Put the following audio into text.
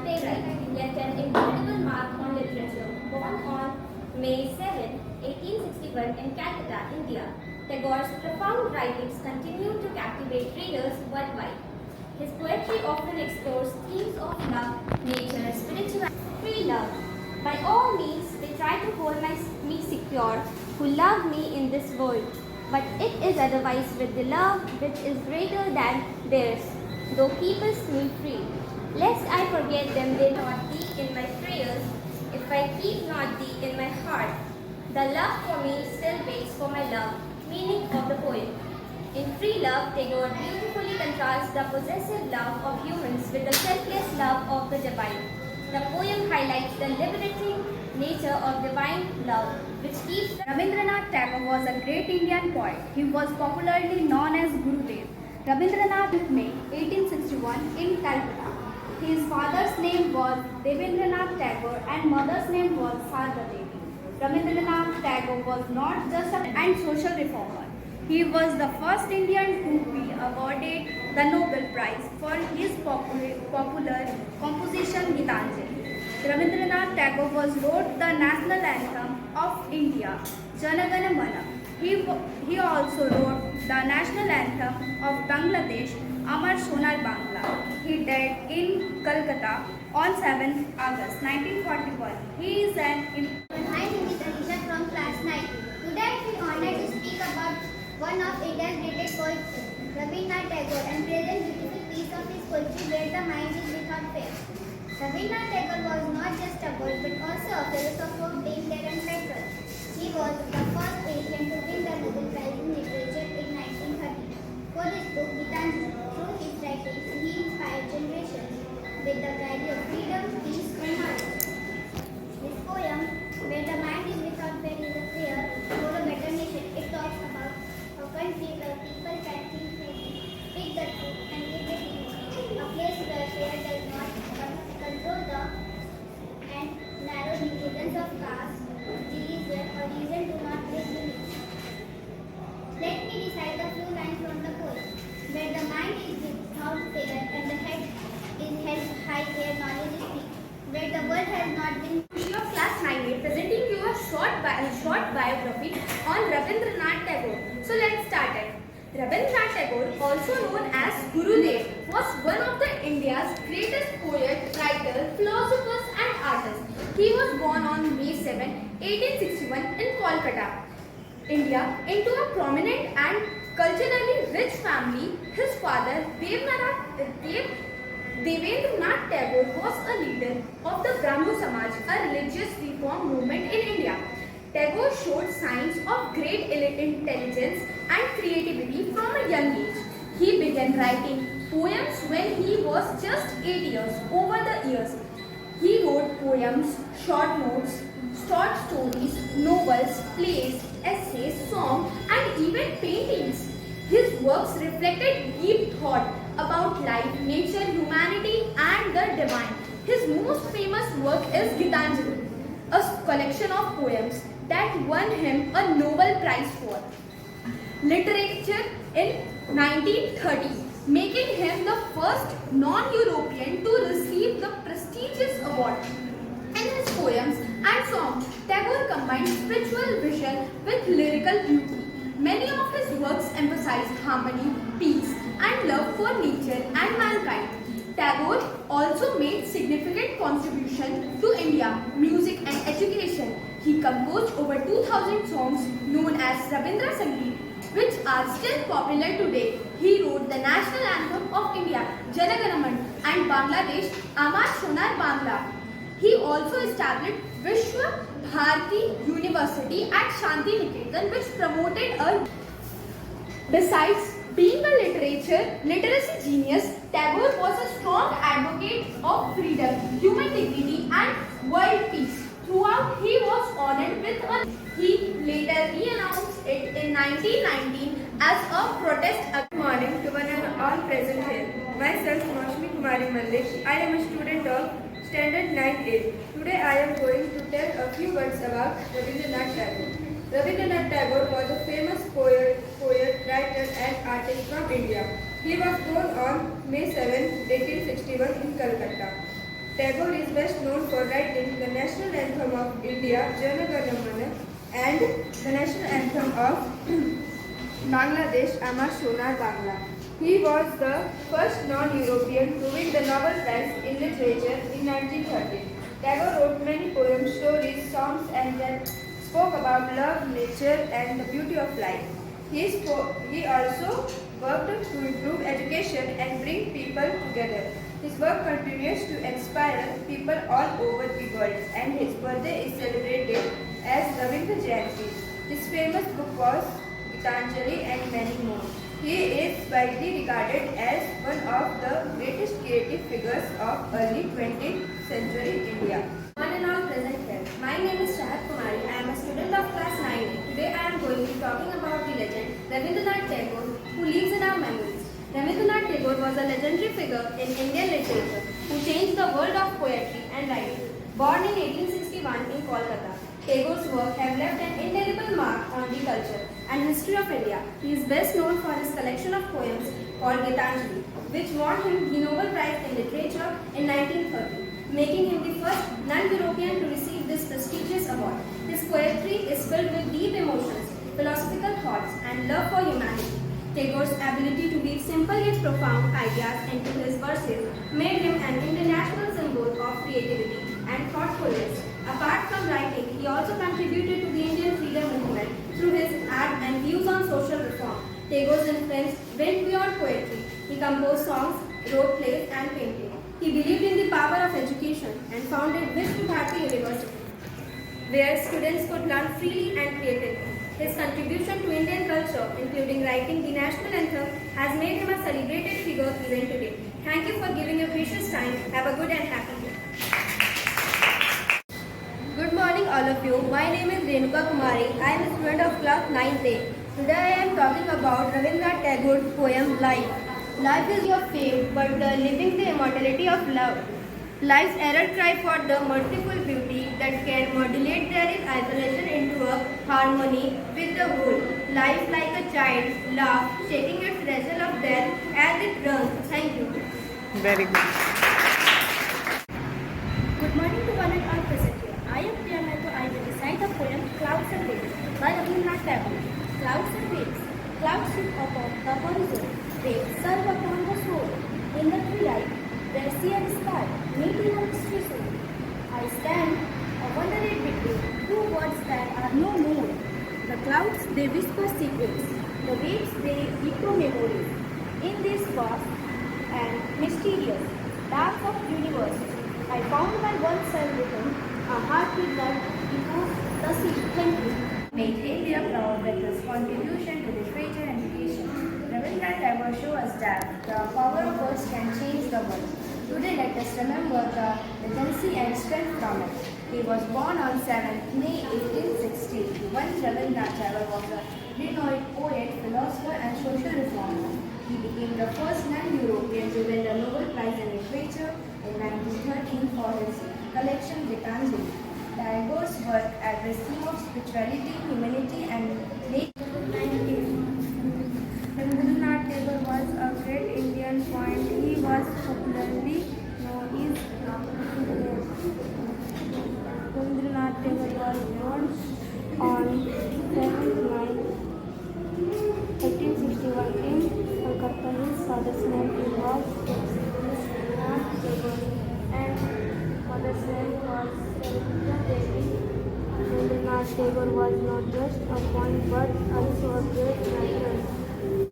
playwright, left an indelible mark on literature. Born on May 7, 1861 in Calcutta, India, Tagore's profound writings continue to captivate readers worldwide. His poetry often explores themes of love, nature, spirituality, free love. By all means, they try to hold me secure, who love me in this world. But it is otherwise with the love which is greater than theirs, though keepest me free. Lest I forget them, they not thee in my prayers, if I keep not thee in my heart. The love for me still waits for my love, meaning of the poem. In Free Love, Tagore beautifully contrasts the possessive love of humans with the selfless love of the divine. The poem highlights the liberating nature of divine love, which keeps Rabindranath Tagore was a great Indian poet. He was popularly known as Gurudev. Rabindranath was May 1861 in Calcutta. His father's name was Devendranath Tagore and mother's name was Sarda Devi. Rabindranath Tagore was not just a social reformer. He was the first Indian to be awarded the Nobel Prize for his popular composition Gitanjali. Rabindranath Tagore wrote the national anthem of India, Jana Gana Mana. He also wrote the national anthem of Bangladesh, Amar Sonar Bangla. He died in Calcutta on 7th August 1941. He is an My name is Alisha from class 9. Today I feel honored to speak about one of India's greatest poets, Rabindranath Tagore, and present beautiful piece of his poetry where the mind is without fear. Rabindranath Tagore was not just a poet but also a philosopher of danger and petrol. He was the first Asian to win the Nobel Prize in Literature in 1930. For his book Gitanjali, through his writings, he inspired generations with the value of freedom, peace, and knowledge. His poem, Where the Mind is Without Fear, is a prayer for a better nation. It talks about a country where people can think freely, speak the truth, and live with dignity. A place where fear does not control the and narrow divisions of caste, religion, or reason do not live beneath. Let me recite a few lines from the poem. Where the mind is without fear and the head is held high where knowledge is weak. Where the world has not been of class 9A presenting you a short biography on Rabindranath Tagore. So let's start it. Rabindranath Tagore, also known as Gurudev, was one of the India's greatest poets, writers, philosophers and artists. He was born on May 7, 1861 in Kolkata, India, into a prominent and culturally rich family. His father, Devendranath Tagore, was a leader of the Brahmo Samaj, a religious reform movement in India. Tagore showed signs of great intelligence and creativity from a young age. He began writing poems when he was just 8 years. Over the years, he wrote poems, short notes, short stories, novels, plays, essays, songs, and even paintings. His works reflected deep thought about life, nature, humanity, and the divine. His most famous work is Gitanjali, a collection of poems that won him a Nobel Prize for Literature in 1930, making him the first non-European to receive the prestigious award. In his poems and songs, Tagore combined spiritual vision with lyrical beauty. Many of his works emphasize harmony, peace, and love for nature and mankind. Tagore also made significant contribution to India music and education. He composed over 2,000 songs known as Rabindra Sangeet, which are still popular today. He wrote the national anthem of India, Jana Gana Mana, and Bangladesh, Amar Sonar Bangla. He also established Vishwa Bharati University at Shanti Niketan, which promoted a. Besides being a literacy genius, Tagore was a strong advocate of freedom, human dignity, and world peace. Throughout, he was honored with a. He later re-announced it in 1919 as a protest. Good morning to one and all present here. Myself, Maushmi Kumari Mallik. I am a student of Standard 9A. Today I am going to tell a few words about Rabindranath Tagore. Rabindranath Tagore was a famous poet, writer and artist from India. He was born on May 7, 1861 in Calcutta. Tagore is best known for writing the national anthem of India, Jana Gana Mana, and the national anthem of Bangladesh, Amar Sonar Bangla. He was the first non-European to win the Nobel Prize in Literature in 1930. Tagore wrote many poems, stories, songs, and that spoke about love, nature, and the beauty of life. He also worked to improve education and bring people together. His work continues to inspire people all over the world, and his birthday is celebrated as Ravindra Jayanti. His famous book was Gitanjali and many more. He is widely regarded as one of the greatest creative figures of early 20th century India. One and all present here. My name is Chahat Kumari. I am a student of class 9A. Today I am going to be talking about the legend Rabindranath Tagore, who lives in our memories. Rabindranath Tagore was a legendary figure in Indian literature who changed the world of poetry and writing. Born in 1861 in Kolkata, Tagore's work have left an indelible mark on the culture and history of India. He is best known for his collection of poems called Gitanjali, which won him the Nobel Prize in Literature in 1930. Making him the first non-European to receive this prestigious award. His poetry is filled with deep emotions, philosophical thoughts, and love for humanity. Tagore's ability to weave simple yet profound ideas into his verses made him an international symbol of creativity and thoughtfulness. Apart from writing, he also contributed to the Indian freedom movement through his art and views on social reform. Tagore's influence went beyond poetry. He composed songs, wrote plays, and painted. He believed in the power of education and founded Vishnu Bharati University, where students could learn freely and creatively. His contribution to Indian culture, including writing the national anthem, has made him a celebrated figure even today. Thank you for giving your precious time. Have a good and happy day. Good morning all of you. My name is Renuka Kumari. I am a student of class 9th A. Today I am talking about Rabindranath Tagore's poem Life. Life is your fate, but living the immortality of love. Life's error cry for the merciful beauty that can modulate their isolation into a harmony with the whole. Life like a child, laugh, shaking its wrestle of death as it runs. Thank you. Very good. Good morning to one and all present here. I am Priya Mehta. I will recite the poem Clouds and Waves by Rabindranath Tagore. Clouds and waves. Clouds sit upon the horizon. Waves surf upon the shore. In the twilight, where sea and sky meet in a mystery zone. I stand, a wondering between two worlds that are no more. The clouds, they whisper secrets. The waves, they echo memories. In this vast and mysterious dark of universe, I found my one self within, a heartbeat that echoes the sea. Thank you. Made India proud with his contribution to literature and education. Rabindranath Tagore showed us that the power of words can change the world. Today let us remember the legacy and strength from it. He was born on 7th May 1860. Once Rabindranath Tagore was a renowned poet, philosopher and social reformer. He became the first non-European to win the Nobel Prize in Literature in 1913 for his collection Gitanjali. Tagore's work addressed themes of spirituality, humanity and nature. Rabindranath Tagore was a great Indian poet. He was popularly known as Rabindranath Tagore was born on 7th May 1861 in Kolkata. His father's name was Rabindranath Tagore and mother's name was Sarita Devi. Rabindranath Tagore was not just a poet but a